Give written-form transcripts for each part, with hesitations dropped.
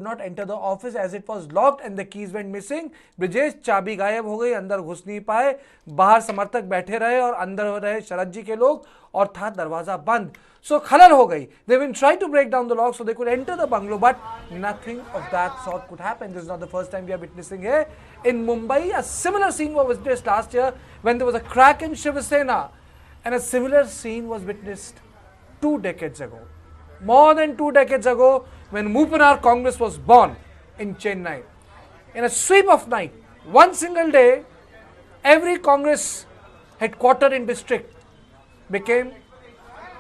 not enter the office as it was locked and the keys went missing. Brijesh, चाबी गायब हो गई, अंदर घुस नहीं पाए, बाहर समर्थक बैठे रहे और अंदर रहे शरद जी के लोग और था दरवाजा बंद. So खलल हो गई. They even tried to break down the lock so they could enter the bungalow, but nothing of that sort could happen. This is not the first time we are witnessing here. In Mumbai, a similar scene was witnessed last year when there was a crack in Shiv Sena, and a similar scene was witnessed 2 decades ago. More than 2 decades ago, when Mupanar Congress was born in Chennai. In a sweep of night, one single day, every Congress headquarter in district became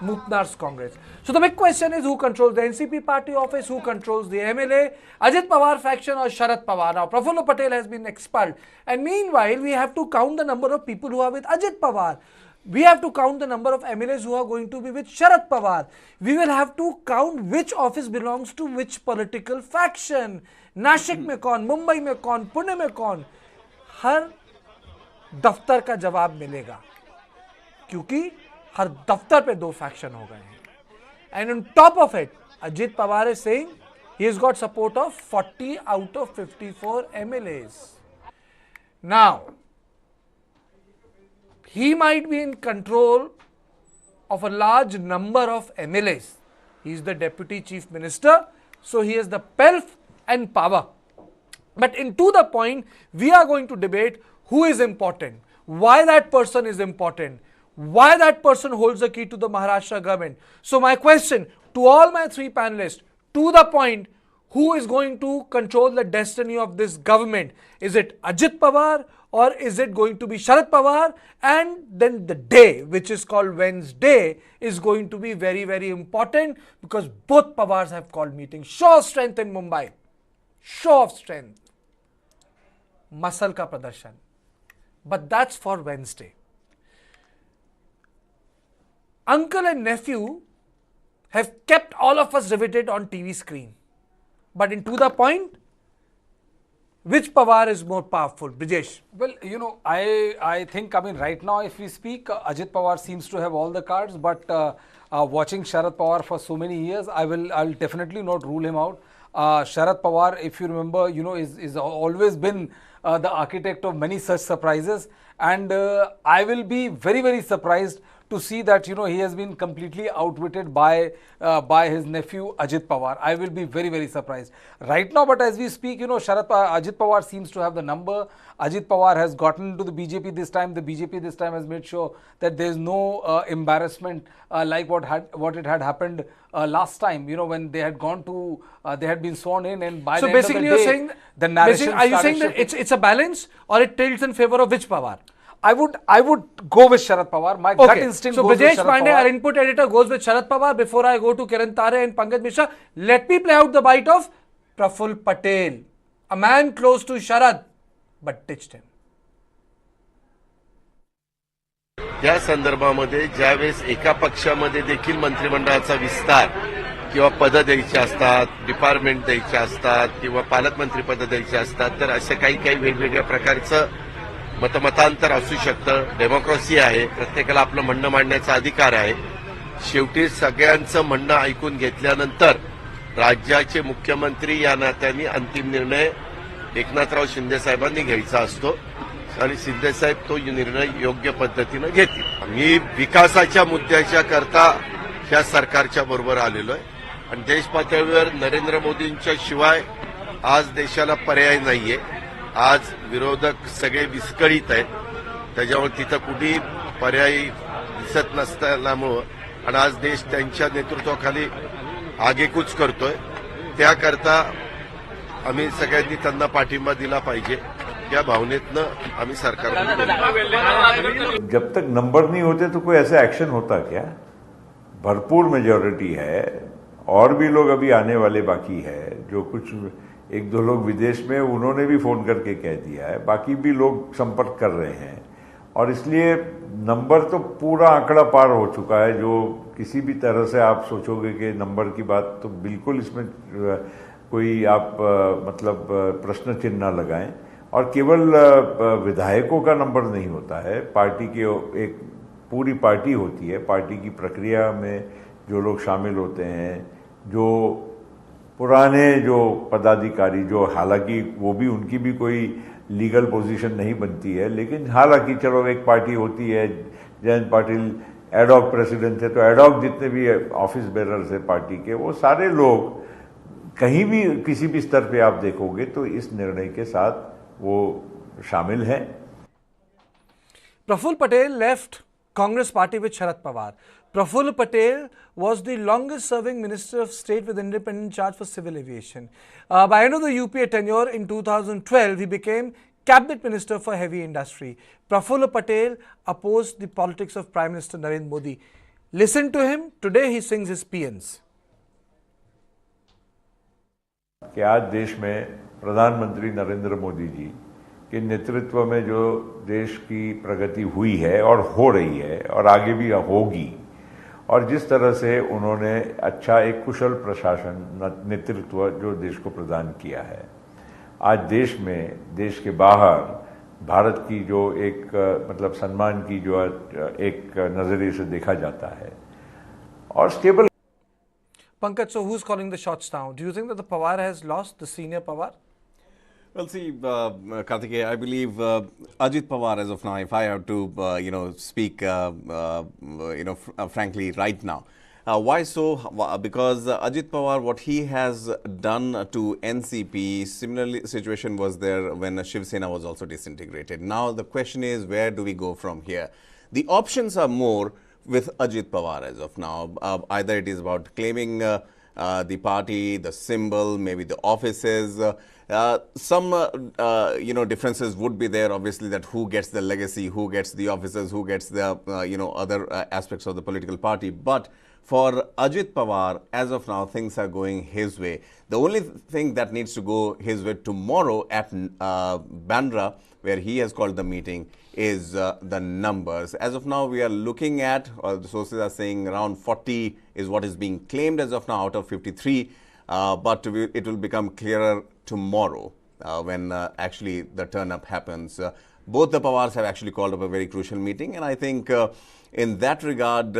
Mupanar's Congress. So the big question is, who controls the NCP party office, who controls the MLA, Ajit Pawar faction or Sharad Pawar. Now Prafulla Patel has been expelled, and meanwhile we have to count the number of people who are with Ajit Pawar. We have to count the number of MLAs who are going to be with Sharad Pawar. We will have to count which office belongs to which political faction. Nashik में कौन, मुंबई में कौन, पुणे में कौन, हर दफ्तर का जवाब मिलेगा, क्योंकि हर दफ्तर पे 2 फैक्शन हो गए हैं. And on top of it, Ajit Pawar is saying he has got support of 40 out of 54 MLAs. Now, he might be in control of a large number of MLAs. He is the Deputy Chief Minister, so he has the pelf and power. But to the point, we are going to debate who is important, why that person is important, why that person holds the key to the Maharashtra government. So my question to all my 3 panelists, to the point, who is going to control the destiny of this government? Is it Ajit Pawar or is it going to be Sharad Pawar? And then the day, which is called Wednesday, is going to be very, very important because both Pawars have called meetings. Show of strength in Mumbai. Show of strength. Muscle ka pradarshan. But that's for Wednesday. Uncle and nephew have kept all of us riveted on TV screen. But to the point, which Pawar is more powerful? Brijesh? Well, I think, right now, if we speak, Ajit Pawar seems to have all the cards, but watching Sharad Pawar for so many years, I'll definitely not rule him out. Sharad Pawar, if you remember, is always been the architect of many such surprises, and I will be very, very surprised to see that he has been completely outwitted by his nephew Ajit Pawar. I will be very, very surprised right now. But as we speak, Ajit Pawar seems to have the number. Ajit Pawar has gotten to the BJP this time. The BJP this time has made sure that there is no embarrassment like what it had happened last time. When they had gone to they had been sworn in, and by the end of the day, you're saying the narration. Are you saying that it's a balance, or it tilts in favor of which Pawar? I would go with Sharad Pawar. My gut instinct goes with Sharad Pawar. So Brijesh Pandey, our input editor, goes with Sharad Pawar. Before I go to Kiran Tare and Pankaj Mishra, let me play out the bite of Prafulla Patel, a man close to Sharad, but ditched him. या संदर्भामध्ये ज्यावेळेस एका पक्षामध्ये देखील मंत्रिमंडळाचा विस्तार किंवा पद द्यायची असतात, डिपार्टमेंट द्यायचे असतात किंवा पालकमंत्री पद द्यायची असतात, तर असे काही वेगवेगळ्या प्रकारचं मतमतांतर असू शकतं. डेमोक्रेसी आहे, प्रत्येकाला आपलं म्हणणं मांडण्याचा अधिकार आहे. शेवटी सगळ्यांचं म्हणणं ऐकून घेतल्यानंतर राज्याचे मुख्यमंत्री या नात्याने अंतिम निर्णय एकनाथराव शिंदे साहेबांनी घ्यायचा असतो आणि शिंदे साहेब तो निर्णय योग्य पद्धतीने घेतील. मी विकासाच्या मुद्द्याच्या करता या सरकारच्या बरोबर आलेलो आहे आणि देश पातळीवर नरेंद्र मोदींच्या शिवाय आज देशाला पर्याय नाहीये. आज विरोधक सगळे विस्कळीत आहेत, त्याच्यामुळे तिथं कुठेही पर्याय दिसत नसल्यामुळं आणि आज देश त्यांच्या नेतृत्वाखाली आगेकूच करतोय. त्याकरता आम्ही सगळ्यांनी त्यांना पाठिंबा दिला पाहिजे. या भावनेतनं आम्ही सरकार. जब तक नंबर नहीं होते तो कोई ऐसा एक्शन होता क्या? भरपूर मेजॉरिटी है, और भी लोग अभी आने वाले बाकी है. जो कुछ 1-2 लोग विदेश में, उन्होंने भी फोन करके कह दिया है. बाकी भी लोग संपर्क कर रहे हैं और इसलिए नंबर तो पूरा आंकड़ा पार हो चुका है. जो किसी भी तरह से आप सोचोगे कि नंबर की बात, तो बिल्कुल इसमें कोई आप मतलब प्रश्न चिन्ह ना लगाएं. और केवल विधायकों का नंबर नहीं होता है, पार्टी की एक पूरी पार्टी होती है. पार्टी की प्रक्रिया में जो लोग शामिल होते हैं, जो पुराने जो पदाधिकारी, जो हालांकि वो भी, उनकी भी कोई लीगल पोजीशन नहीं बनती है, लेकिन हालांकि चलो एक पार्टी होती है, जयंत पाटिल एडॉक प्रेसिडेंट थे, तो एडॉक जितने भी ऑफिस बेरर्स है पार्टी के, वो सारे लोग कहीं भी किसी भी स्तर पे आप देखोगे तो इस निर्णय के साथ वो शामिल हैं। Praful Patel left Congress party with Sharad Pawar. Praful Patel was the longest serving Minister of State with independent charge for civil aviation. By end of the UPA tenure in 2012, he became Cabinet Minister for Heavy Industry. Praful Patel opposed the politics of Prime Minister Narendra Modi. Listen to him. Today he sings his paeans. कि आज देश में प्रधानमंत्री नरेंद्र मोदी जी के नेतृत्व में जो देश की प्रगति हुई है और हो रही है और आगे भी होगी, और जिस तरह से उन्होंने अच्छा एक कुशल प्रशासन नेतृत्व जो देश को प्रदान किया है, आज देश में, देश के बाहर भारत की जो एक मतलब सम्मान की जो एक नजरिए से देखा जाता है और stable. Pankaj, so who's calling the shots now? Do you think that the Pawar has lost, the senior Pawar? Well, see, Karthikeya, I believe Ajit Pawar, as of now, if I have to, speak, frankly, right now. Why so? Because Ajit Pawar, what he has done to NCP, similarly, situation was there when Shiv Sena was also disintegrated. Now, the question is, where do we go from here? The options are more with Ajit Pawar as of now. Either it is about claiming the party, the symbol, maybe the offices. Some differences would be there, obviously, that who gets the legacy, who gets the offices, who gets the other aspects of the political party. But for Ajit Pawar, as of now, things are going his way. The only thing that needs to go his way tomorrow at Bandra, where he has called the meeting, is the numbers. As of now, we are looking at, or the sources are saying around 40 is what is being claimed as of now out of 53. But it will become clearer tomorrow when actually the turn-up happens. Both the Pawars have actually called up a very crucial meeting, and I think in that regard,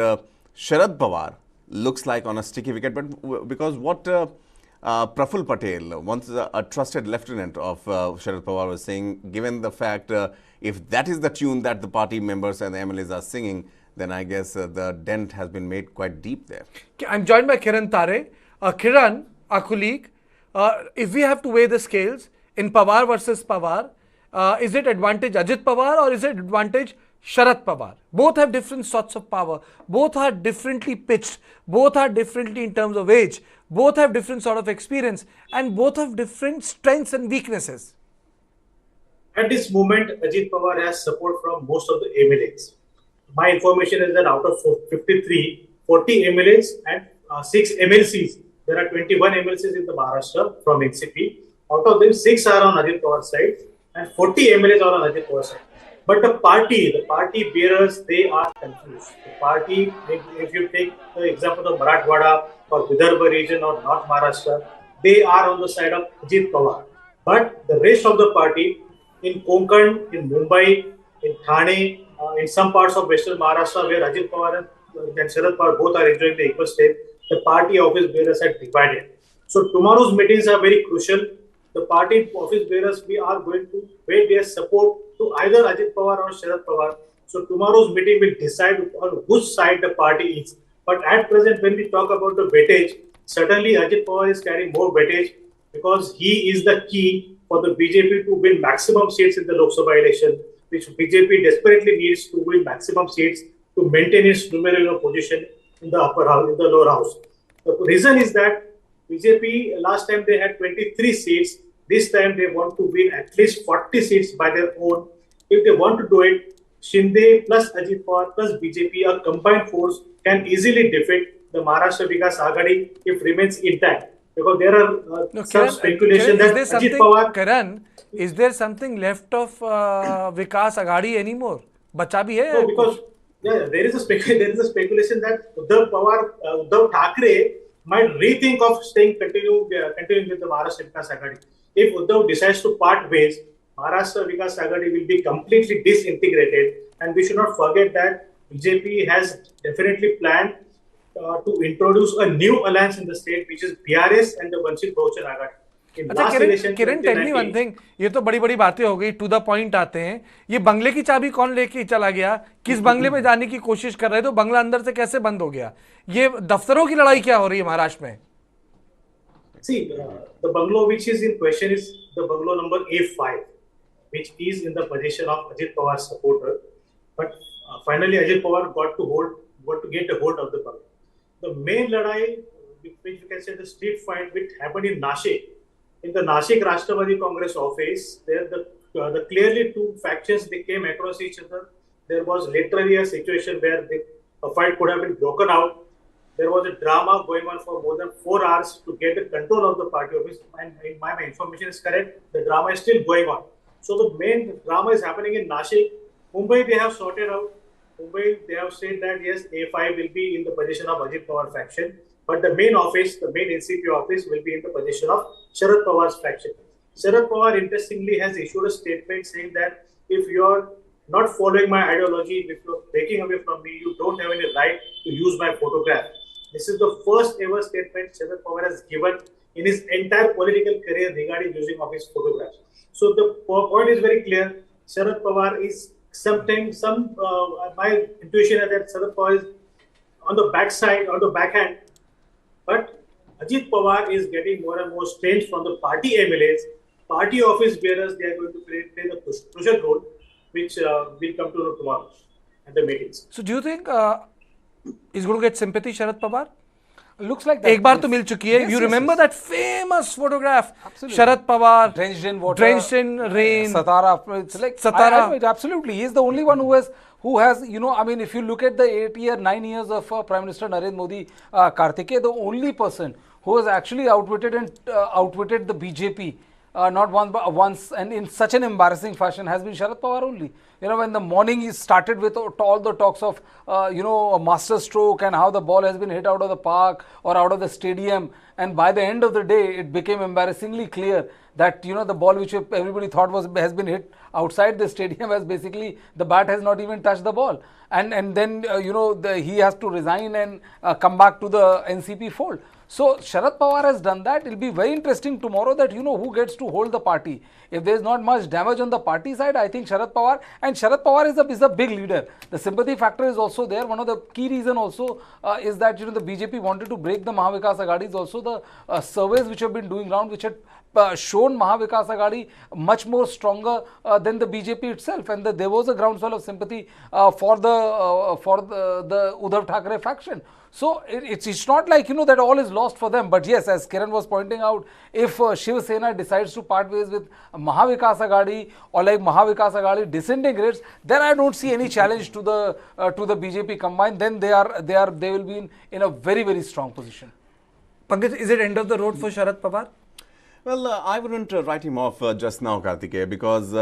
Sharad Pawar looks like on a sticky wicket, but because what Praful Patel, once a trusted lieutenant of Sharad Pawar, was saying, given the fact if that is the tune that the party members and the MLAs are singing, then I guess the dent has been made quite deep there. I'm joined by Kiran Tare. Kiran, our colleague, if we have to weigh the scales in Pawar versus Pawar, is it advantage Ajit Pawar or is it advantage Sharad Pawar? Both have different sorts of power. Both are differently pitched. Both are differently in terms of age. Both have different sort of experience, and both have different strengths and weaknesses. At this moment, Ajit Pawar has support from most of the MLAs. My information is that out of 53, 40 MLAs and 6 MLCs. There are 21 MLCs in the Maharashtra from NCP. Out of them, 6 are on Ajit Pawar's side and 40 MLAs are on Ajit Pawar's side. But the party bearers, they are confused. The party, if you take the example of Marathwada or Vidarbha region or North Maharashtra, they are on the side of Ajit Pawar. But the rest of the party, in Konkan, in Mumbai, in Thane, in some parts of Western Maharashtra where Ajit Pawar and Sharad Pawar both are enjoying the equal state, the party office bearers are divided. So tomorrow's meetings are very crucial. The party office bearers, we are going to wait their support to either Ajit Pawar or Sharad Pawar. So tomorrow's meeting will decide on which side the party is. But at present, when we talk about the weightage, certainly Ajit Pawar is carrying more weightage because he is the key for the BJP to win maximum seats in the Lok Sabha election, which BJP desperately needs to win maximum seats to maintain its numerical position in the upper house, in the lower house. The reason is that BJP, last time they had 23 seats. This time they want to win at least 40 seats by their own. If they want to do it, Shinde plus Ajit Pawar plus BJP, a combined force, can easily defeat the Maharashtra Vikas Aghadi if remains intact. Because there are some speculation that Ajit Pawar... Karan, is there something left of Vikas Aghadi anymore? Bacha bhi hai? No, because there is a speculation that Uddhav Thackeray might rethink of continuing with the Maharashtra Vikas Aghadi. If Uddhav decides to part ways, Maharashtra Vikas Aghadi will be completely disintegrated, and we should not forget that BJP has definitely planned to introduce a new alliance in the state, which is BRS and the Vanchit Bahujan Agadi. In अच्छा last election, किरण tell me one 2019, thing, ये तो बड़ी बड़ी बातें हो गई, to the point आते हैं। ये बंगले की चाबी कौन लेके चला गया, किस बंगले में जाने की कोशिश कर रहे थे, तो बंगला अंदर से कैसे बंद हो गया, ये दफ्तरों की लड़ाई क्या हो रही है महाराष्ट्र में? see, the bungalow which is in question is the bungalow number A5, which is in the possession of Ajit Pawar's supporter. But finally, Ajit Pawar got to get a hold of the bungalow. The main ladai, which you can say the street fight, which happened in Nashik, in the Nashik Rashtravari Congress office, there the clearly two factions, they came across each other. There was literally a situation where a fight could have been broken out. There was a drama going on for more than 4 hours to get the control of the party office. And if my information is correct, the drama is still going on. So the main drama is happening in Nashik. Mumbai, they have sorted out. Mumbai, they have said that yes, A5 will be in the position of Ajit Pawar faction, but the main office, the main NCP office, will be in the position of Sharad Pawar's faction. Sharad Pawar, interestingly, has issued a statement saying that if you are not following my ideology, if you are breaking away from me, you don't have any right to use my photograph. This is the first ever statement Sharad Pawar has given in his entire political career regarding using of his photographs. So the point is very clear. Sharad Pawar is sometimes my intuition is that Sharad Pawar is on the backside, on the backhand, but Ajit Pawar is getting more and more strange from the party MLAs, party office bearers. They are going to play the crucial role, which will come to know tomorrow at the meetings. So do you think is going to get sympathy, Sharad Pawar? Looks like that. एक बार तो मिल चुकी है. Yes, You yes, remember yes. that famous photograph? Absolutely. Sharad Pawar drenched in water, drenched in rain. Satara. It's like Satara. I know it, absolutely. He is the only one who has, you know, I mean, if you look at the 9 years of Prime Minister Narendra Modi, Kartikeya, the only person who has actually outwitted the BJP, not once and in such an embarrassing fashion, has been Sharad Pawar only. You know, when the morning he started with all the talks of, you know, a master stroke and how the ball has been hit out of the park or out of the stadium, and by the end of the day, it became embarrassingly clear that, you know, the ball which everybody thought has been hit outside the stadium has basically, the bat has not even touched the ball. And then, you know, he has to resign and come back to the NCP fold. So Sharad Pawar has done that. It will be very interesting tomorrow that, you know, who gets to hold the party. If there is not much damage on the party side, I think Sharad Pawar, and Sharad Pawar is a big leader. The sympathy factor is also there. One of the key reason also is that, you know, the BJP wanted to break the Mahavikas Aghadi. Also the surveys which have been doing round, which had shown Mahavikas Aghadi much more stronger than the BJP itself, and there was a groundswell of sympathy for the Uddhav Thackeray faction. So it's not like, you know, that all is lost for them. But yes, as Kiran was pointing out, if Shiv Sena decides to part ways with Mahavikas Aghadi, or like Mahavikas Aghadi disintegrates, then I don't see any challenge to the BJP combined. Then they will be in a very, very strong position. Pankaj, is it end of the road for Sharad Pawar? Well, I wouldn't write him off just now, Kartikeya, because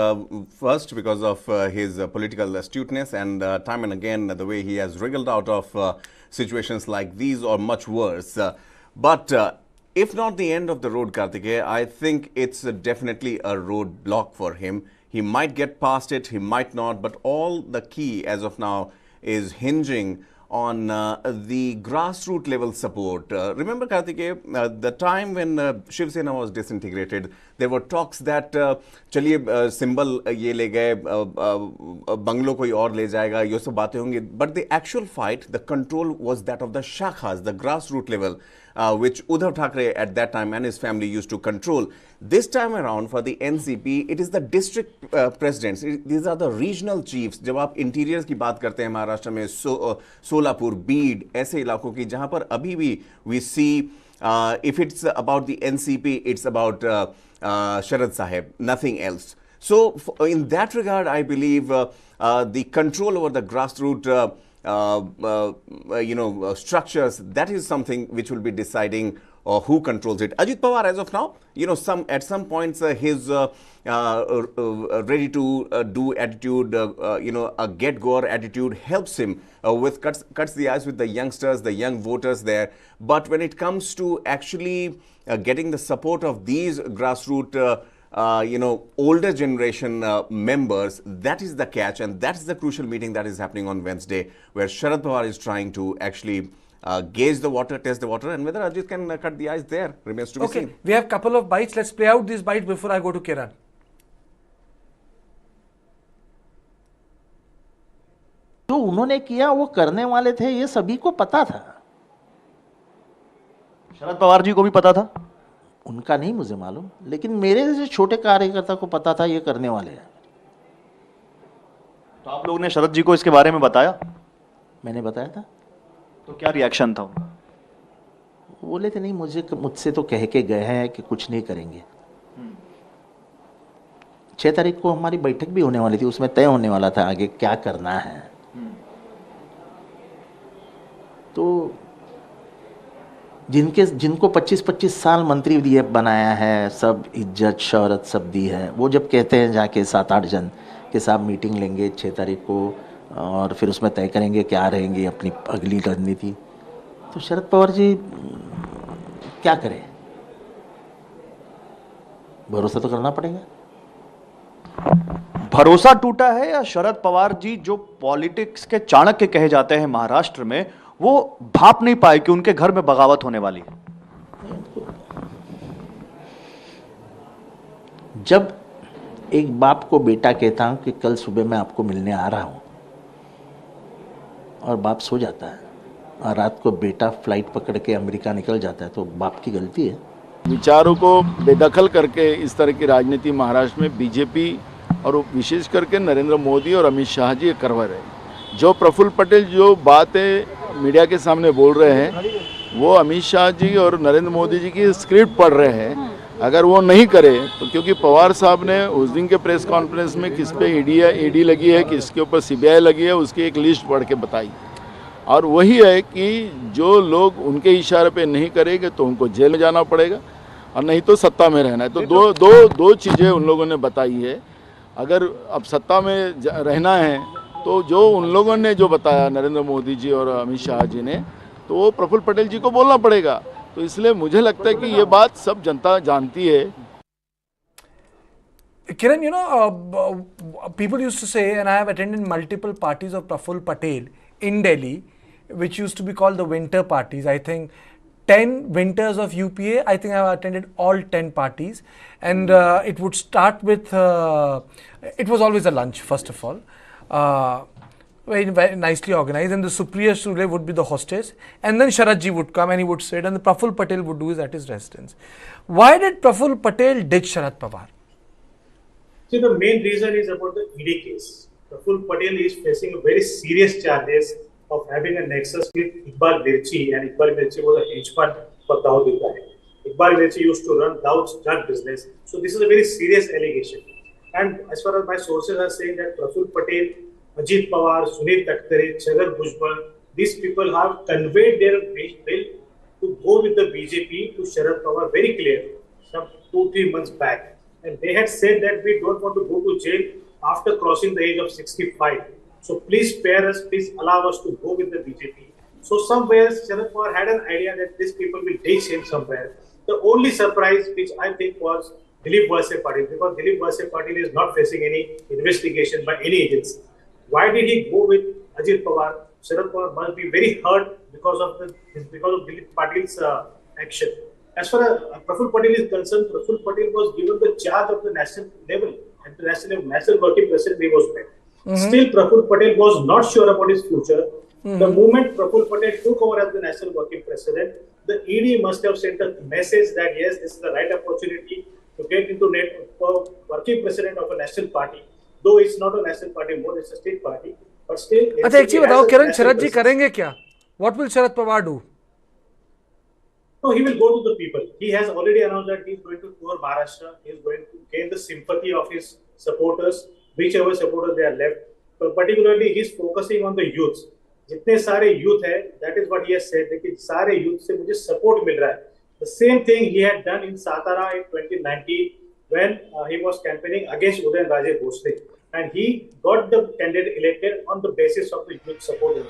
first, because of his political astuteness, and time and again, the way he has wriggled out of situations like these or much worse. But if not the end of the road, Kartikeya, I think it's definitely a roadblock for him. He might get past it, he might not, but all the key as of now is hinging on the grassroots level support. Remember, Kartikeya, the time when Shiv Sena was disintegrated, there were talks that चलिए symbol ये ले गए, bungalow कोई और ले जाएगा, ये सब बातें होंगी. But the actual fight, the control was that of the shakhas, the grassroots level, which Uddhav Thackeray at that time and his family used to control. This time around for the NCP, it is the district presidents. These are the regional chiefs. जब आप interiors की बात करते हैं महाराष्ट्र में, सोलापुर, बीड, ऐसे इलाकों की जहां पर अभी भी we see if it's about the NCP, it's about Sharad Sahib, nothing else. So in that regard, I believe the control over the grassroots structures, that is something which will be deciding who controls it. Ajit Pawar, as of now, you know, at some points his ready to do attitude, a get-goer attitude helps him with cuts the ice with the youngsters, the young voters there. But when it comes to actually getting the support of these grassroots, older generation members, that is the catch, and that is the crucial meeting that is happening on Wednesday, where Sharad Pawar is trying to actually gauge the water, test the water, and whether Ajit can cut the ice there remains to be Okay, seen. we have couple of bites. Let's play out these bites before I go to Kiran. जो उन्होंने किया वो करने वाले थे, ये सभी को पता था। शरद पवार जी को भी पता था, उनका नहीं मुझे मालूम, लेकिन मेरे जैसे छोटे कार्यकर्ता को पता था ये करने वाले हैं। तो आप लोगों ने शरद जी को इसके बारे में बताया? मैंने बताया था। तो क्या रिएक्शन था उनका? बोले थे नहीं, मुझसे तो कह के गए हैं कि कुछ नहीं करेंगे। 6 तारीख को हमारी बैठक भी होने वाली थी, उसमें तय होने वाला था आगे क्या करना है। तो जिनको 25-25 साल मंत्री दिए बनाया है, सब इज्जत शौहरत सब दी है, वो जब कहते हैं जाके 7-8 जन के साथ मीटिंग लेंगे 6 तारीख को और फिर उसमें तय करेंगे क्या रहेंगी अपनी अगली रणनीति, तो शरद पवार जी क्या करें? भरोसा तो करना पड़ेगा। भरोसा टूटा है या शरद पवार जी जो पॉलिटिक्स के चाणक्य कहे जाते हैं महाराष्ट्र में, वो भाप नहीं पाए कि उनके घर में बगावत होने वाली है? जब एक बाप को बेटा कहता हूं कि कल सुबह मैं आपको मिलने आ रहा हूं और बाप सो जाता है और रात को बेटा फ्लाइट पकड़ के अमेरिका निकल जाता है, तो बाप की गलती है। विचारों को बेदखल करके इस तरह की राजनीति महाराष्ट्र में बीजेपी और विशेष करके नरेंद्र मोदी और अमित शाह जी करवा रहे हैं। जो प्रफुल्ल पटेल जो बातें मीडिया के सामने बोल रहे हैं वो अमित शाह जी और नरेंद्र मोदी जी की स्क्रिप्ट पढ़ रहे हैं। अगर वो नहीं करे तो, क्योंकि पवार साहब ने उस दिन के प्रेस कॉन्फ्रेंस में किस पे ईडी लगी है, किसके ऊपर सीबीआई लगी है, उसकी एक लिस्ट पढ़ के बताई। और वही है कि जो लोग उनके इशारे पे नहीं करेंगे तो उनको जेल में जाना पड़ेगा और नहीं तो सत्ता में रहना है। तो दो चीज़ें उन लोगों ने बताई है। अगर अब सत्ता में रहना है तो जो उन लोगों ने जो बताया नरेंद्र मोदी जी और अमित शाह जी ने, तो वो प्रफुल्ल पटेल जी को बोलना पड़ेगा। तो इसलिए मुझे लगता है कि ये बात सब जनता जानती है। Kiran, people used to say, and I have attended multiple parties of Prafull Patel in Delhi, which used to be called the winter parties. I think 10 winters of UPA, I think I have attended all 10 parties. And it would start with, it was always a lunch, first of all. Very nicely organized, and the Supriya Sule would be the hostess, and then Sharad ji would come and he would sit, and the Prafull Patel would do it at his residence. Why did Prafull Patel ditch Sharad Pawar? See, the main reason is about the ED case. Prafull Patel is facing very serious charges of having a nexus with Iqbal Mirchi, and Iqbal Mirchi was a hench fund for Dawood Ibrahim. Iqbal Mirchi used to run Dawood's drug business, so this is a very serious allegation. And as far as my sources are saying that Prafull Patel, Ajit Pawar, Sunil Taktare, Chhagan Bhujbal, these people have conveyed their will to go with the BJP to Sharad Pawar very clearly, some 2-3 months back. And they had said that we don't want to go to jail after crossing the age of 65. So please spare us, please allow us to go with the BJP. So somewhere Sharad Pawar had an idea that these people will ditch him somewhere. The only surprise which I think was Dilip Valse Patil, because Dilip Valse Patil is not facing any investigation by any agency. Why did he go with Ajit Pawar? Sharad Pawar must be very hurt because of Dilip Patil's action. As far as Prafull Patel is concerned, Prafull Patel was given the charge of the national level. At the national working president he was met. Still, Prafull Patel was not sure about his future. The moment Prafull Patel took over as the national working president, the ED must have sent a message that yes, this is the right opportunity to get into working president of a national party. Though it's not a national party more, it's a state party. But still, अच्छा एक चीज बताओ किरण, शरद जी करेंगे क्या? What will Sharad Pawar do? No, he will go to the people. He has already announced that he is going to tour Maharashtra. He is going to gain the sympathy of his supporters, whichever supporters they are left. But particularly, he is focusing on the youths. जितने सारे youth है, that is what he has said. कि सारे youth से मुझे support मिल रहा है. The same thing he had done in Satara in 2019 when he was campaigning against Udayan Raje Bhosle, and he got the candidate elected on the basis of the youth support.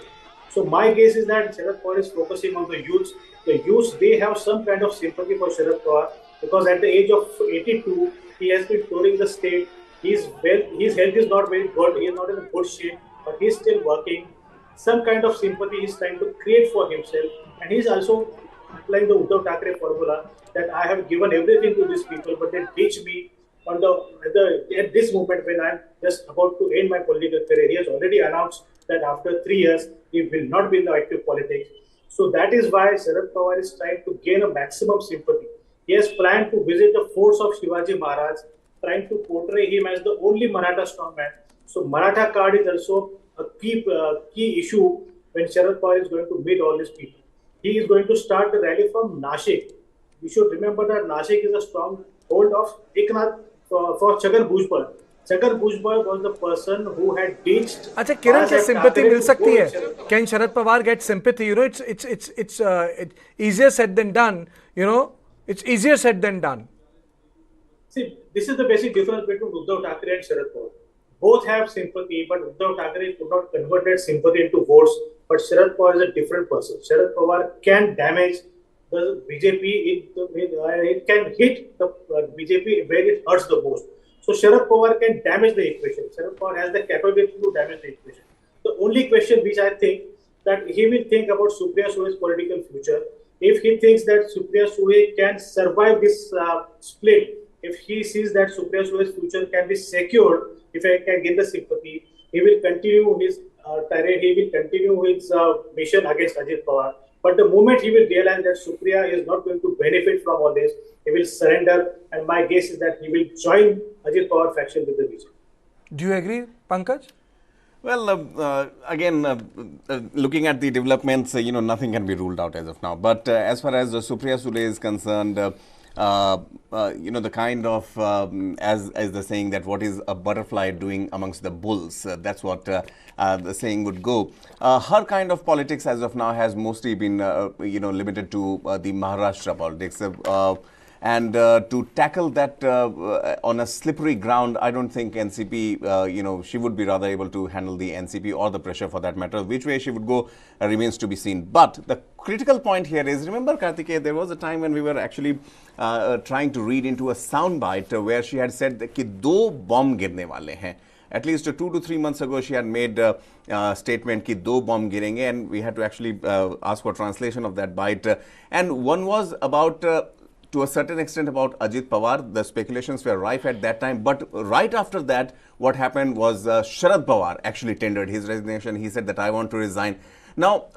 So my guess is that Sharad Pawar is focusing on the youths. The youths, they have some kind of sympathy for Sharad Pawar because at the age of 82, he has been touring the state. His health is not very good. He is not in a good shape, but he is still working. some kind of sympathy he's trying to create for himself, and he's also applying the Uddhav Thackeray formula that I have given everything to these people, but they ditch me on at this moment when I'm just about to end my political career. He has already announced that after 3 years he will not be in the active politics. So that is why Sharad Pawar is trying to gain a maximum sympathy. He has planned to visit the forts of Shivaji Maharaj, trying to portray him as the only Maratha strongman. So Maratha card is also a key issue when Sharad Pawar is going to meet all these people. He is going to start the rally from Nashik. We should remember that Nashik is a stronghold of Eknath for Chhagan Bhujbal. Chhagan Bhujbal was the person who had ditched. अच्छा किरण क्या sympathy मिल सकती है? Can Sharad Pawar get sympathy? You know, it's easier said than done. You know, it's easier said than done. See, this is the basic difference between Uddhav Thackeray and Sharad Pawar. Both have sympathy, but Uddhav Thackeray could not convert that sympathy into votes. But Sharad Pawar is a different person. Sharad Pawar can damage the BJP. It can hit the BJP where it hurts the most. So Sharad Pawar can damage the equation. Sharad Pawar has the capability to damage the equation. The only question which I think that he will think about Supriya Sule's political future. If he thinks that Supriya Sule can survive this split, if he sees that Supriya Sule's future can be secured, if I can get the sympathy, he will continue his tirade, he will continue his mission against Ajit Pawar. But the moment he will realize that Supriya is not going to benefit from all this, he will surrender, and my guess is that he will join Ajit Pawar faction with the BJP. Do you agree, Pankaj? Well, again, looking at the developments, nothing can be ruled out as of now. But as far as Supriya Sule is concerned, the kind of, as the saying that what is a butterfly doing amongst the bulls, that's what the saying would go. Her kind of politics as of now has mostly been, limited to the Maharashtra politics. And to tackle that on a slippery ground, I don't think NCP, she would be rather able to handle the NCP or the pressure for that matter. Which way she would go remains to be seen. But the critical point here is, remember Kartikeya, there was a time when we were actually trying to read into a soundbite where she had said that दो bomb गिरने वाले हैं. At least 2 to 3 months ago, she had made a statement कि दो bomb गिरेंगे, and we had to actually ask for translation of that bite. And one was about to a certain extent about Ajit Pawar. The speculations were rife at that time. But right after that, what happened was Sharad Pawar actually tendered his resignation. He said that I want to resign. Now,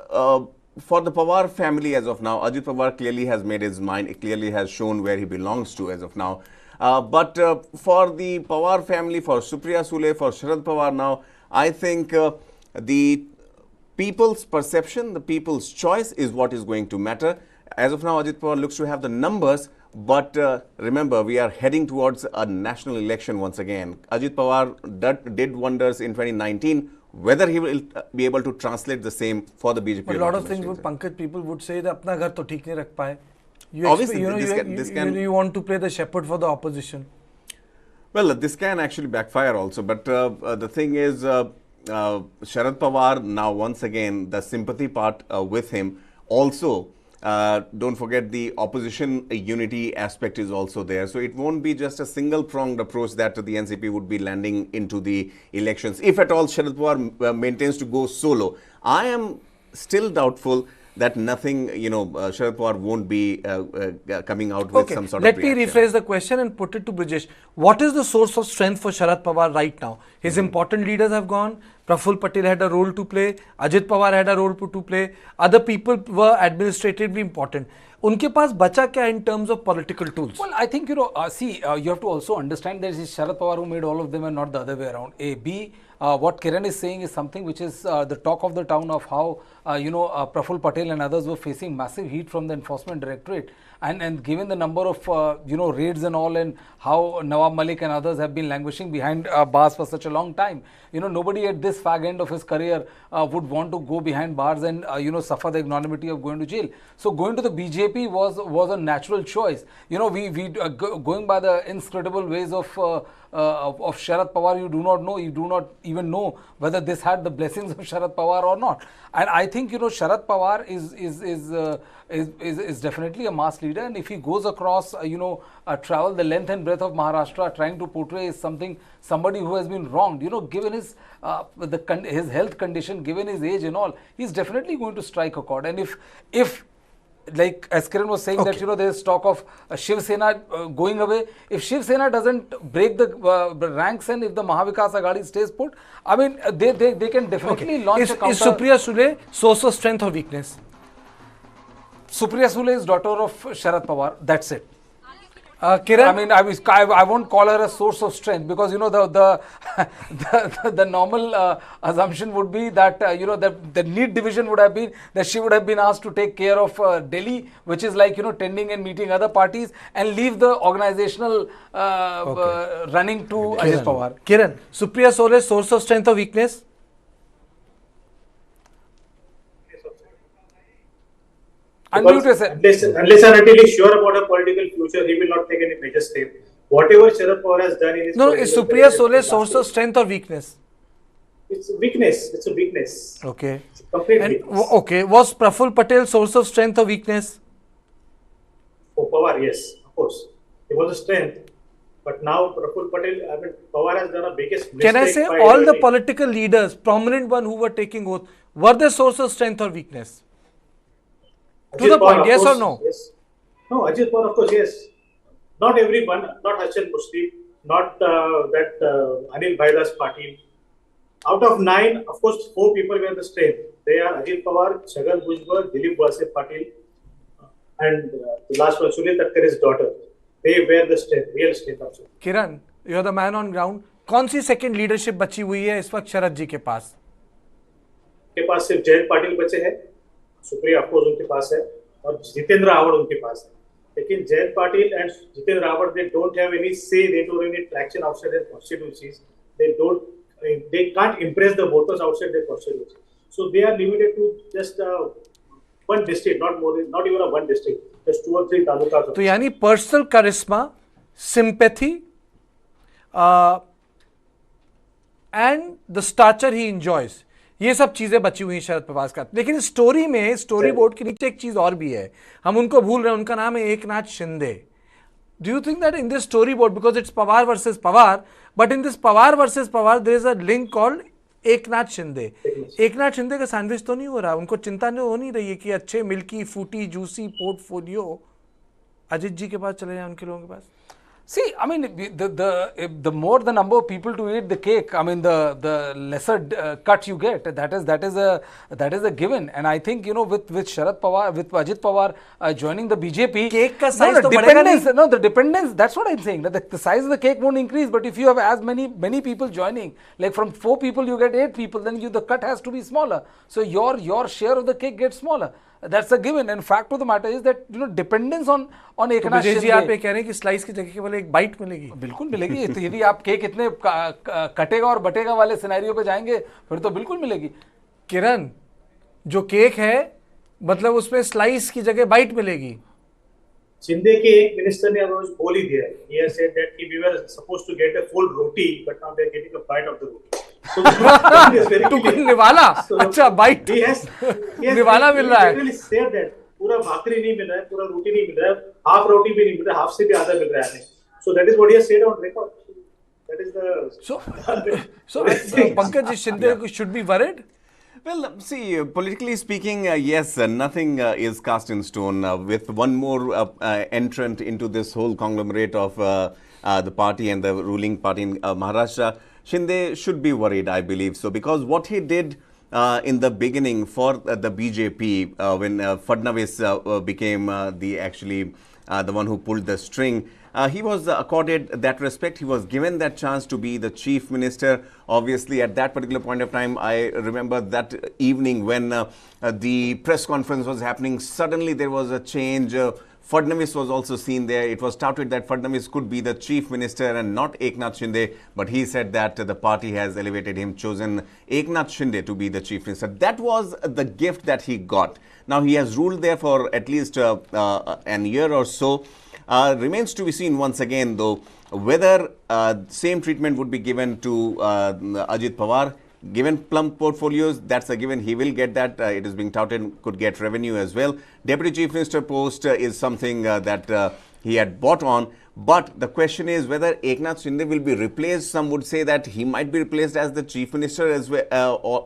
for the Pawar family as of now, Ajit Pawar clearly has made his mind. It clearly has shown where he belongs to as of now. But for the Pawar family, for Supriya Sule, for Sharad Pawar now, I think the people's perception, the people's choice is what is going to matter. As of now, Ajit Pawar looks to have the numbers, but remember, we are heading towards a national election once again. Ajit Pawar did wonders in 2019. Whether he will be able to translate the same for the BJP. But a lot of things, Pankaj, people would say that अपना घर तो ठीक नहीं रख पाए. Obviously, you want to play the shepherd for the opposition. Well, this can actually backfire also. But the thing is, Sharad Pawar now once again the sympathy part with him also. Don't forget the opposition unity aspect is also there. So it won't be just a single-pronged approach that the NCP would be landing into the elections. If at all Sharad Pawar maintains to go solo, I am still doubtful that nothing, Sharad Pawar won't be coming out with some sort of reaction. Let me rephrase the question and put it to Brijesh. What is the source of strength for Sharad Pawar right now? His important leaders have gone. Praful Patel had a role to play. Ajit Pawar had a role to play. Other people were administratively important. उनके पास बचा क्या in terms of political tools? Well, I think, you have to also understand that it's Sharad Pawar who made all of them and not the other way around. B, what Kiran is saying is something which is the talk of the town of how, Praful Patel and others were facing massive heat from the Enforcement Directorate. And given the number of, raids and all, and how Nawab Malik and others have been languishing behind bars for such a long time, nobody at this fag end of his career would want to go behind bars and, suffer the ignominy of going to jail. So going to the BJP was a natural choice. We going by the inscrutable ways of of Sharad Pawar, you do not know. You do not even know whether this had the blessings of Sharad Pawar or not. And I think, you know, Sharad Pawar is definitely a mass leader, and if he goes across, travel the length and breadth of Maharashtra, trying to portray somebody who has been wronged, you know, given his his health condition, given his age and all, he's definitely going to strike a chord. And if like as Kiran was saying, that, you know, there is talk of Shiv Sena going away. If Shiv Sena doesn't break the ranks, and if the Mahavikas Aghadi stays put, I mean, they can definitely launch a counter. Is Supriya Sule source of strength or weakness? Supriya Sule is daughter of Sharad Pawar. That's it. Kiran, I mean, I won't call her a source of strength, because, you know, the normal assumption would be that the lead division would have been that she would have been asked to take care of Delhi, which is like, you know, tending and meeting other parties, and leave the organizational running to Ajit Pawar. Kiran, Supriya Sule source of strength or weakness? Unmute yourself. Unless and until he's sure about her political future, he will not take any major step. Whatever Sharad Pawar has done in his Is Supriya Sule source of strength or weakness? It's a weakness. It's a weakness. Okay. It's a complete And weakness. was Praful Patel source of strength or weakness? For Pawar, yes, of course. He was a strength. But now Praful Patel, I mean, Pawar has done a biggest mistake. Can I say all the political leaders, prominent one who were taking oath, were they source of strength or weakness? To the point, yes or no? Yes. No, Ajit Pawar, of course, yes. Not everyone, not Hassan Mushti, not Anil Bhaidas Patil. Out of 9, of course, 4 people were the strength. They are Ajit Pawar, Chhagan Bhujbal, Dilip Walse Patil, and the last one, Sunil Tatkar's daughter. They were the strength, real strength also. Kiran, you are the man on ground. कौन सी second leadership बची हुई है इस वक्त शरद जी के पास? के पास सिर्फ जयंत पाटिल बचे हैं, सुप्रिया ऑफकोर्स उनके पास है, और जितेंद्र रावत उनके पास है. लेकिन Jayant Patil and Jitendra Rawat, they don't have any say, they don't have any traction outside their constituencies. They can't impress the voters outside their constituencies. So they are limited to just one district, not even a one district, just 2 or 3 talukas. तो यानी personal करिश्मा, sympathy and the stature he enjoys, ये सब चीजें बची हुई हैं शरद पवार का. लेकिन स्टोरी में, स्टोरी बोर्ड के नीचे एक चीज और भी है, हम उनको भूल रहे हैं. उनका नाम है Eknath Shinde. Do you think that in this story board, because it's Pawar versus Pawar, but in this Pawar versus Pawar there is a link called Eknath Shinde. Eknath Shinde का सैंडविच तो नहीं हो रहा? उनको चिंता नहीं हो नहीं रही है कि अच्छे मिल्की फूटी जूसी पोर्टफोलियो अजित जी के पास चले जाए, उनके लोगों के पास? See, I mean, the more the number of people to eat the cake, I mean, the lesser cut you get. That is a given. And I think, you know, with Sharad Pawar, with Ajit Pawar joining the BJP, cake ka size to badhega nahi. No, the dependence. That's what I'm saying. That the size of the cake won't increase. But if you have as many people joining, like from 4 people you get 8 people, then the cut has to be smaller. So your share of the cake gets smaller. That's a given. And fact of the matter is that, you know, dependence on Eknath Shinde. जी आप ये कह रहे हैं कि slice की जगह केवल एक बाइट मिलेगी? बिल्कुल मिलेगी. तो यदि आप केक इतने कटेगा और बटेगा वाले सिनेरियो पे जाएंगे, फिर तो बिल्कुल मिलेगी. किरण, जो केक है मतलब उसमें स्लाइस की जगह बाइट मिलेगी. शिंदे के एक मिनिस्टर ने रोज बोल ही दिया. He has said that we were supposed to get a full roti, but now they are getting a bite of the roti. So तो कुछ निवाला, अच्छा बाइट निवाला मिल रहा है. He said that पूरा भाकरी नहीं मिल रहा है, पूरा रोटी नहीं मिल रहा है, हाफ रोटी भी नहीं मिल रहा है, हाफ से भी आधा मिल रहा है. So that is what he has said on record. That is the so Pankaj Shinde should be worried. Well, see, politically speaking, yes, nothing is cast in stone. With one more entrant into this whole conglomerate of the party and the ruling party in Maharashtra, Shinde should be worried, I believe so, because what he did in the beginning for the BJP, when Fadnavis became the one who pulled the string, he was accorded that respect. He was given that chance to be the chief minister. Obviously, at that particular point of time, I remember that evening when the press conference was happening, suddenly there was a change. Fadnavis was also seen there. It was touted that Fadnavis could be the chief minister and not Eknath Shinde, but he said that the party has elevated him, chosen Eknath Shinde to be the chief minister. That was the gift that he got. Now, he has ruled there for at least an year or so. Remains to be seen once again, though, whether same treatment would be given to Ajit Pawar. Given plump portfolios, that's a given. He will get that. It is being touted, could get revenue as well. Deputy Chief Minister post is something that he had bought on. But the question is whether Eknath Shinde will be replaced. Some would say that he might be replaced as the Chief Minister as well,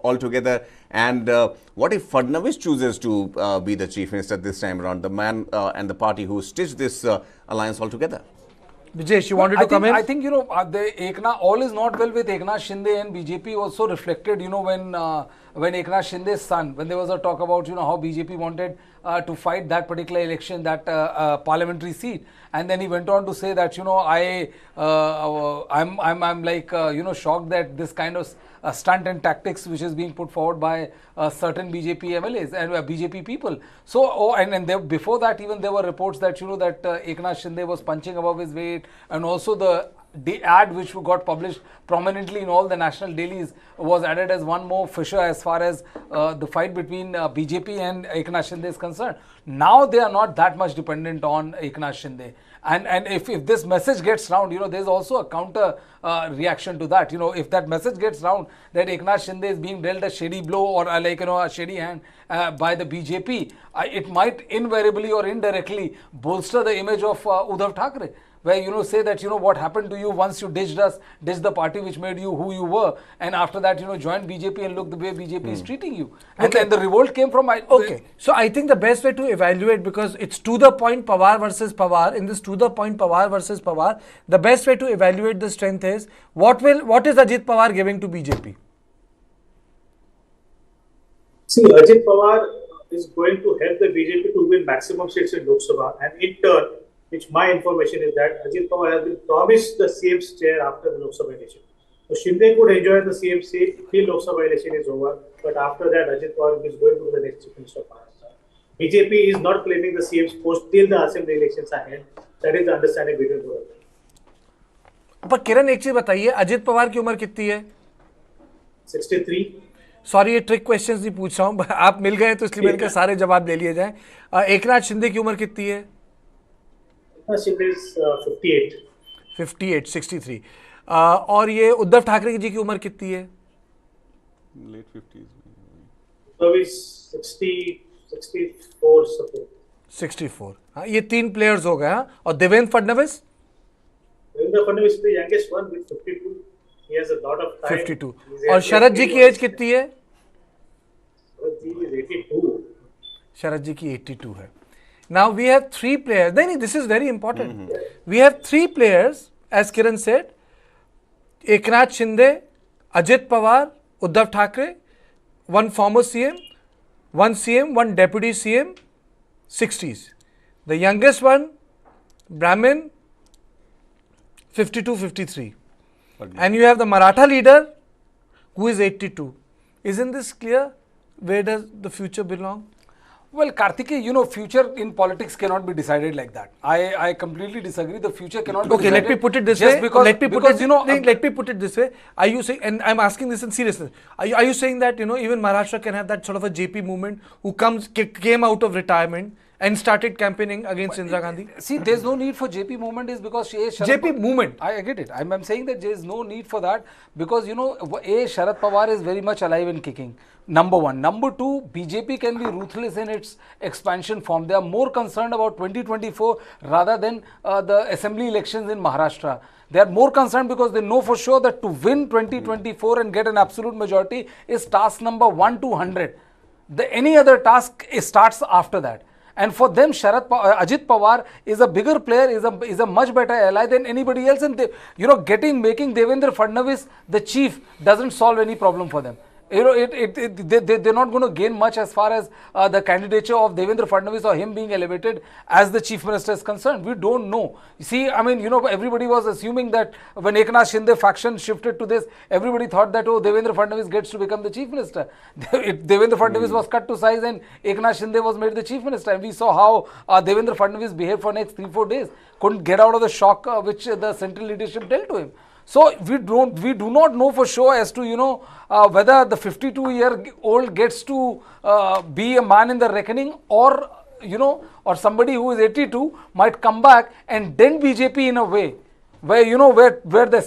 altogether. And what if Fadnavis chooses to be the Chief Minister this time around, the man and the party who stitched this alliance altogether? Vijesh, you wanted to come in? I think, the Eknath, all is not well with Eknath Shinde, and BJP also reflected, when Eknath Shinde's son, when there was a talk about, how BJP wanted to fight that particular election, that parliamentary seat. And then he went on to say that, I'm like, shocked that this kind of stunt and tactics which is being put forward by certain BJP MLAs and BJP people. So, before that, even there were reports that, that Eknath Shinde was punching above his weight, and also the ad which got published prominently in all the national dailies was added as one more fissure as far as the fight between BJP and Eknath Shinde is concerned. Now they are not that much dependent on Eknath Shinde. And if this message gets round, there's also a counter reaction to that. If that message gets round that Eknath Shinde is being dealt a shady blow or a shady hand by the BJP, it might invariably or indirectly bolster the image of Uddhav Thackeray, where say that what happened to you once you ditched us, ditched the party which made you who you were, and after that joined BJP and look the way BJP is treating you. And then the revolt came from. So I think the best way to evaluate, because it's to the point Pawar versus Pawar, in this to the point Pawar versus Pawar, the best way to evaluate the strength is what is Ajit Pawar giving to BJP? See, Ajit Pawar is going to help the BJP to win maximum seats in Lok Sabha, and in turn, which my information is that Ajit Pawar has been promised the CM's chair after the Lok Sabha election. So Shinde could enjoy the CM seat till Lok Sabha election is over, but after that Ajit Pawar is going to be the next Chief Minister of Maharashtra. BJP is not claiming the CM's post till the assembly elections are held. That is the understanding between both of them. पर किरण एक चीज बताइए, अजित पवार की उम्र कितनी है? 63. Sorry, ये trick questions नहीं पूछ रहा हूँ, आप मिल गए तो इसलिए मैंने सारे जवाब ले लिए जाएं. एकनाथ शिंदे की उम्र कितनी है? Shinde is 58. 58, 63. और ये उद्धव ठाकरे जी की उम्र कितनी है? Late 50s. So is 64 something. 64. हाँ, ये तीन प्लेयर्स हो गए. हाँ, और Devendra Fadnavis? Devendra Fadnavis is the youngest one with 52. He has a lot of time. 52. और शरद जी की एज कितनी है? शरद जी is 82. शरद जी की 82 है. Now we have three players. Then this is very important. We have three players, as Kiran said: Eknath Shinde, Ajit Pawar, Uddhav Thackeray, one former CM, one CM, one deputy CM, 60s. The youngest one, Brahmin, 52, 53. And you have the Maratha leader, who is 82. Isn't this clear? Where does the future belong? Well, Karthikeya, future in politics cannot be decided like that. I completely disagree. The future cannot be decided. Okay, let me put it this way. Let me put it this way. Are you saying, and I'm asking this in seriousness, are you saying that, even Maharashtra can have that sort of a JP movement who came out of retirement and started campaigning against Indira Gandhi? See, there's no need for JP movement is because JP movement. I get it. I'm saying that there is no need for that because, Sharad Pawar is very much alive and kicking. Number one. Number two, BJP can be ruthless in its expansion form. They are more concerned about 2024 rather than the assembly elections in Maharashtra. They are more concerned because they know for sure that to win 2024 and get an absolute majority is task number 1 to 100. Any other task starts after that. And for them, Ajit Pawar is a bigger player, is a much better ally than anybody else. And making Devendra Fadnavis the chief doesn't solve any problem for them. They're not going to gain much as far as the candidature of Devendra Fadnavis or him being elevated as the chief minister is concerned. We don't know. You see, everybody was assuming that when Eknath Shinde faction shifted to this, everybody thought that, Devendra Fadnavis gets to become the chief minister. Devendra Fadnavis was cut to size and Eknath Shinde was made the chief minister. And we saw how Devendra Fadnavis behaved for next 3-4 days. Couldn't get out of the shock which the central leadership dealt to him. So we do not know for sure as to whether the 52-year-old gets to be a man in the reckoning or somebody who is 82 might come back and dent BJP in a way where where the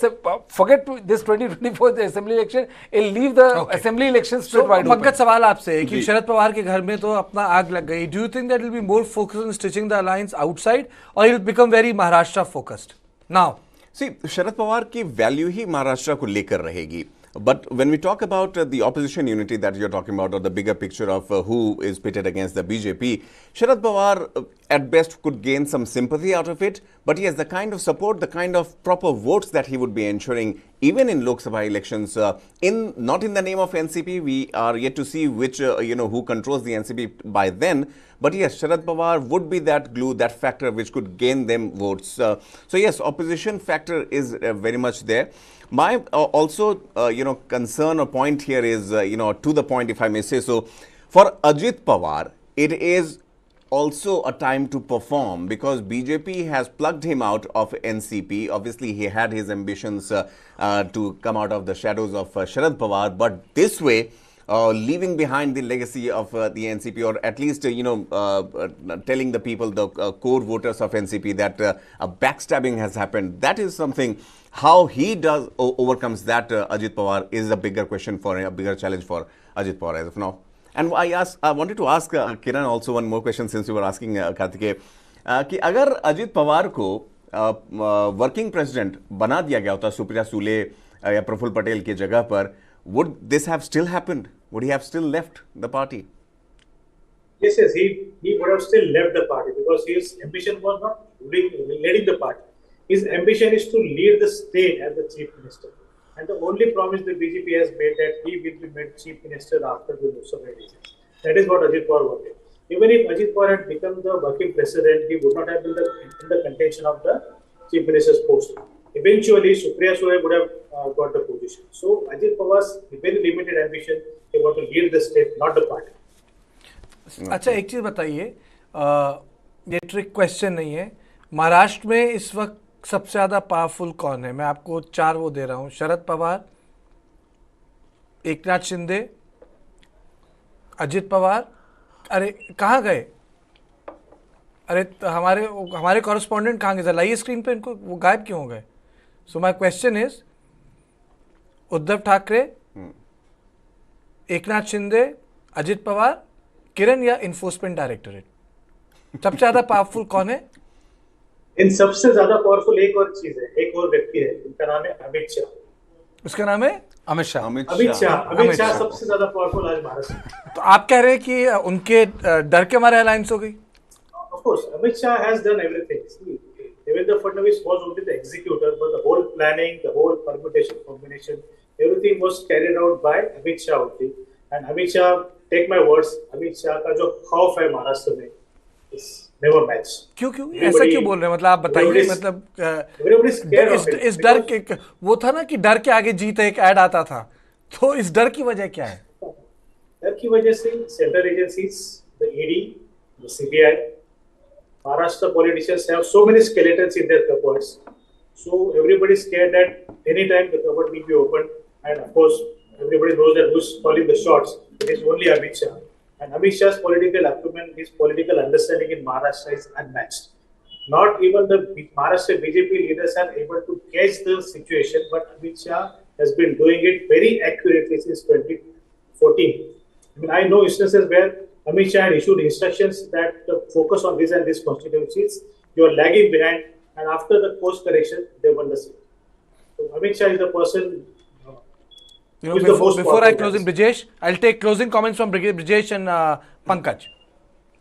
forget this 2024 the assembly election, it'll leave the assembly elections straight wide open. Pankaj सवाल आपसे है कि शरद पवार के घर में तो अपना आग लग गई. Do you think that will be more focused on stitching the alliance outside, or it will become very Maharashtra focused now? See, Sharad Pawar की वैल्यू ही महाराष्ट्र को लेकर रहेगी. But when we talk about the opposition unity that you're talking about, or the bigger picture of who is pitted against the BJP, Sharad Pawar at best could gain some sympathy out of it. But yes, the kind of support, the kind of proper votes that he would be ensuring, even in Lok Sabha elections, not in the name of NCP, we are yet to see which, who controls the NCP by then. But yes, Sharad Pawar would be that glue, that factor which could gain them votes. So yes, opposition factor is very much there. My also, concern or point here is, to the point, if I may say so, for Ajit Pawar, it is also a time to perform because BJP has plugged him out of NCP. Obviously, he had his ambitions to come out of the shadows of Sharad Pawar, but this way, leaving behind the legacy of the NCP, or at least, telling the people, the core voters of NCP that a backstabbing has happened. That is something. How he does overcomes that, Ajit Pawar, is a bigger question for a bigger challenge for Ajit Pawar as of now. And I wanted to ask Kiran also one more question since you were asking Kartikeya, कि अगर अजित पवार को working president बना दिया गया होता सुप्रिया सूले या प्रफुल्ल पटेल की जगह पर, would this have still happened? Would he have still left the party? Yes, he would have still left the party because his ambition was not leading the party. His ambition is to lead the state as the chief minister. And the only promise the BJP has made that he will be made chief minister after the Lok Sabha elections. That is what Ajit Pawar wanted. Even if Ajit Pawar had become the working president, he would not have been in the contention of the chief minister's post. Eventually, Supriya Sule would have got the position. So, Ajit Pawar's very limited ambition, he want to lead the state, not the party. अच्छा, एक चीज बताइए, ये trick question नहीं है. महाराष्ट्र में इस वक्त सबसे ज्यादा पावरफुल कौन है? मैं आपको 4 वो दे रहा हूं. शरद पवार, एकनाथ शिंदे, अजित पवार. अरे कहाँ गए? अरे हमारे कॉरेस्पॉन्डेंट कहाँ गए? लाइए स्क्रीन पे इनको, वो गायब क्यों हो गए? So my question is, Uddhav Thackeray, Eknath Shinde, Ajit Pawar, Kiran या इन्फोर्समेंट डायरेक्टोरेट? सबसे ज्यादा पावरफुल कौन है? इन सबसे ज्यादा पावरफुल एक और चीज है, एक और व्यक्ति है, उनका नाम है अमित शाह. उसका नाम है अमित शाह. अमित शाह सबसे ज्यादा पावरफुल आज महाराष्ट्र में. तो आप कह रहे हैं कि उनके डर के हमारे अलायंस हो गई? Of course, Amit Shah has done everything. See, Devendra Fadnavis was only the executor, but the whole planning, the whole permutation, combination, everything was carried out by Amit Shah only. And Amit Shah, take my words, Amit Shah का जो खौफ है महाराष्ट्र में, is never matched. क्यों ऐसा क्यों बोल रहे हैं? मतलब आप बताइए. मतलब इस डर के, वो था ना कि डर के आगे जीत, एक ऐड आता था, तो इस डर की वजह क्या है? डर की वजह से central agencies, the ED, the CBI, Maharashtra politicians have so many skeletons in their cupboards. So everybody is scared that anytime the cupboard will be opened, and of course everybody knows that who's calling the shots. It is only Amit Shah. And Amit Shah's political acumen, his political understanding in Maharashtra is unmatched. Not even the Maharashtra BJP leaders are able to catch the situation, but Amit Shah has been doing it very accurately since 2014. I mean, I know instances where Amit Shah had issued instructions that focus on this and this constituencies. You are lagging behind, and after the course correction, they won the seat. So Amit Shah is the person. Before I close in, Brijesh, I'll take closing comments from Brijesh and Pankaj.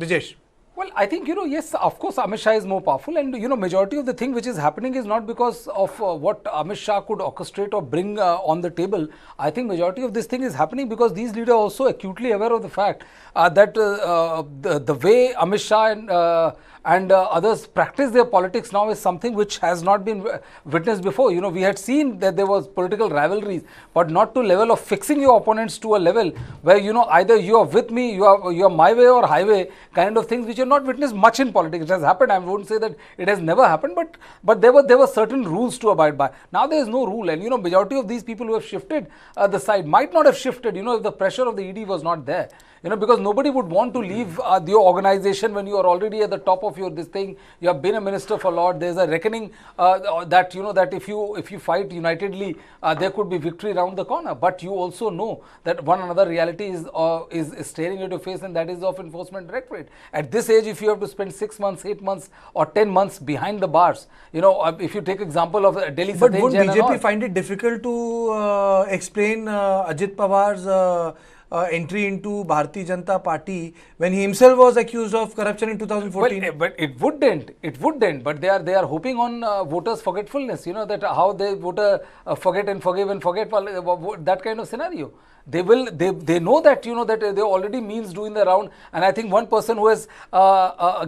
Brijesh. Well, I think, yes, of course, Amit Shah is more powerful, and, majority of the thing which is happening is not because of what Amit Shah could orchestrate or bring on the table. I think majority of this thing is happening because these leaders are also acutely aware of the fact that the way Amit Shah and others practice their politics now is something which has not been witnessed before. We had seen that there was political rivalries, but not to level of fixing your opponents to a level where, either you are with me, you are my way or highway kind of things, which are not witnessed much in politics. It has happened. I wouldn't say that it has never happened, but there were certain rules to abide by. Now there is no rule, and majority of these people who have shifted the side might not have shifted, if the pressure of the ED was not there. Because nobody would want to leave your organization when you are already at the top of of your this thing. You have been a minister for a lot. There's a reckoning that that if you fight unitedly, there could be victory around the corner. But you also know that one another reality is staring at your face, and that is of Enforcement Directorate. At this age, if you have to spend 6 months, 8 months, or 10 months behind the bars, if you take example of Delhi. But would BJP find it difficult to explain Ajit Pawar's entry into Bharatiya Janata Party when he himself was accused of corruption in 2014? Well, but it wouldn't. But they are hoping on voters' forgetfulness. That how they voter forget and forgive and forget, that kind of scenario. They know that that they already means doing the round, and I think one person who has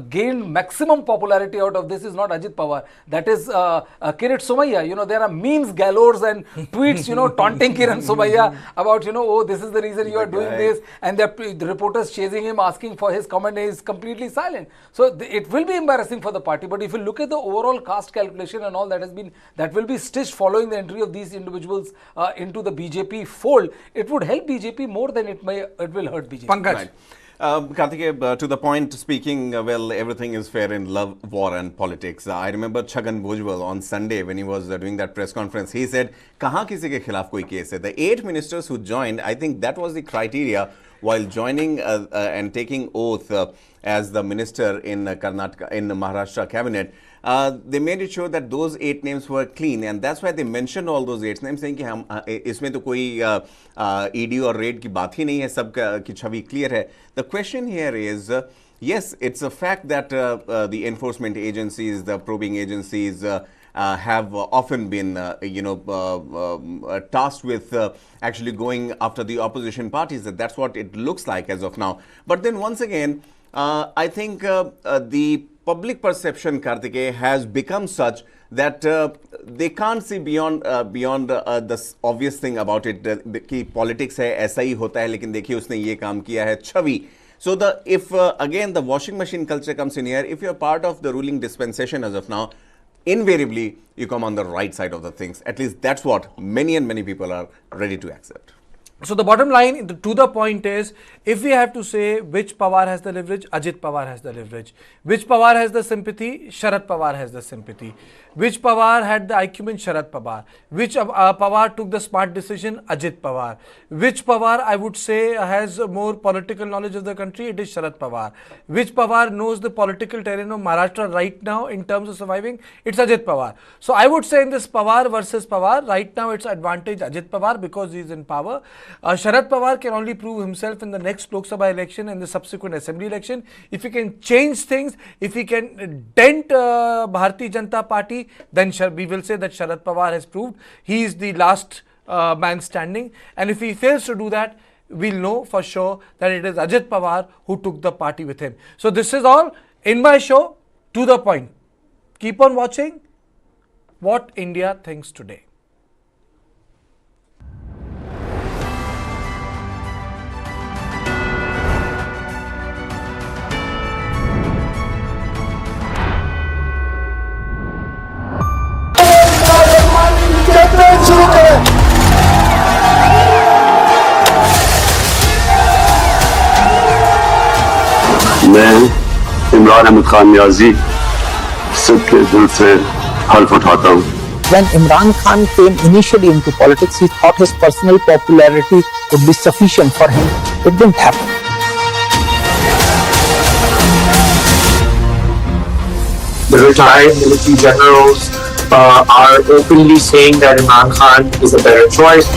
gained maximum popularity out of this is not Ajit Pawar. That is Kiran Somaiya. There are memes galores and tweets taunting Kiran Somaiya about oh, this is the reason you are doing this, and the reporters chasing him asking for his comment. He is completely silent. So it will be embarrassing for the party. But if you look at the overall caste calculation and all that will be stitched following the entry of these individuals into the BJP fold, it would help BJP more than it will hurt BJP. Pankaj. Right. Karthikeya, to the point speaking, well, everything is fair in love, war and politics. I remember Chhagan Bhujbal on Sunday when he was doing that press conference. He said, "Kahan kisi ke khilaf koi case hai?" The 8 ministers who joined, I think that was the criteria while joining and taking oath as the minister in Karnataka, in the Maharashtra cabinet. They made it sure that those 8 names were clean, and that's why they mentioned all those 8 names, saying कि हम इसमें तो कोई ED और raid की बात ही नहीं है, सब की छवि clear है. The question here is, yes, it's a fact that the enforcement agencies, the probing agencies have often been, tasked with actually going after the opposition parties. That's what it looks like as of now. But then once again, I think the public perception, Karthikeya, has become such that they can't see beyond the obvious thing about it, कि politics है, ऐसा ही होता है, लेकिन देखिए उसने ये काम किया है, छवि. So if again the washing machine culture comes in here, if you're part of the ruling dispensation as of now, invariably you come on the right side of the things. At least that's what many people are ready to accept. So the bottom line to the point is, if we have to say which Pawar has the leverage, Ajit Pawar has the leverage. Which Pawar has the sympathy, Sharad Pawar has the sympathy. Which Pawar had the acumen, Sharad Pawar. Which Pawar took the smart decision, Ajit Pawar. Which Pawar, I would say, has more political knowledge of the country, it is Sharad Pawar. Which Pawar knows the political terrain of Maharashtra right now in terms of surviving, it's Ajit Pawar. So I would say in this Pawar versus Pawar, right now it's advantage Ajit Pawar because he is in power. Sharad Pawar can only prove himself in the next Lok Sabha election and the subsequent assembly election. If he can change things, if he can dent Bharatiya Janata Party, then we will say that Sharad Pawar has proved he is the last man standing. And if he fails to do that, we'll know for sure that it is Ajit Pawar who took the party with him. So this is all in my show, to the point. Keep on watching What India Thinks Today. मैं इमरान अहमद खान नियाजी सबके दिल से हल्फ उठाता हूँ. When Imran Khan came initially into politics, he thought his personal popularity would be sufficient for him. It didn't happen. The retired military generals are openly saying that Imran Khan is a better choice.